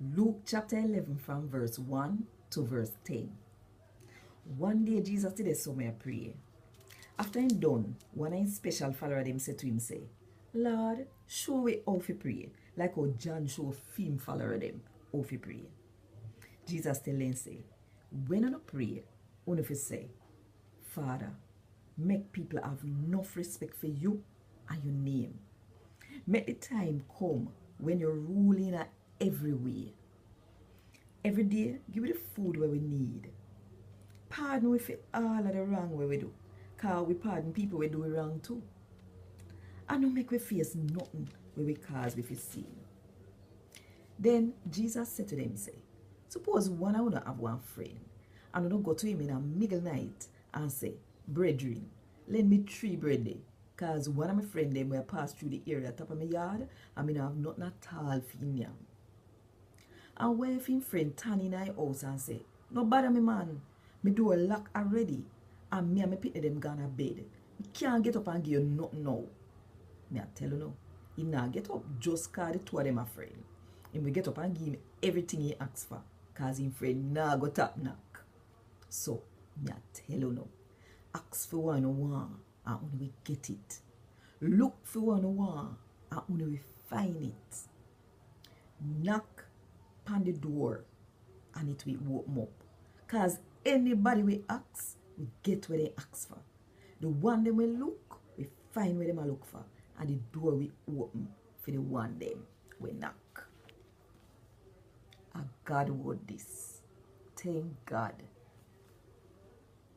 Luke chapter 11 from verse 1 to verse 10. One day Jesus did so me pray. After him done, one of his special follower them said to him, say, Lord, show we how to pray, like how John show him follower them how to pray. Jesus tell them, say, when you pray, you fi say, Father, make people have enough respect for you and your name. Make the time come when you're ruling at every way. Every day, give me the food where we need. Pardon we for all of the wrong way we do, cause we pardon people we do wrong too. And don't make we face nothing where we cause we feel sin. Then Jesus said to them, say, suppose one of you have one friend, and you don't go to him in a middle night and say, brethren, lend me 3 bread there, cause one of my friend them will pass through the area top of my yard, and I don't have nothing at all for him. And where if him friend turn in my house and say, no bother me man, me door lock already, and me and my pitney them gone to bed. Me can't get up and give you nothing now. Me I tell you now, he not get up just cause the 2 of them are friend. He will get up and give him everything he asks for, cause him friend nah go tap knock. So, me I tell you now, ask for one you want, and only we get it. Look for one you want, and only we find it. Knock on the door, and it will open up. Cause anybody we ask, we get where they ask for. The one them we look, we find where them a look for, and the door we open for the one them we knock. A God Wod Dis. Thank God.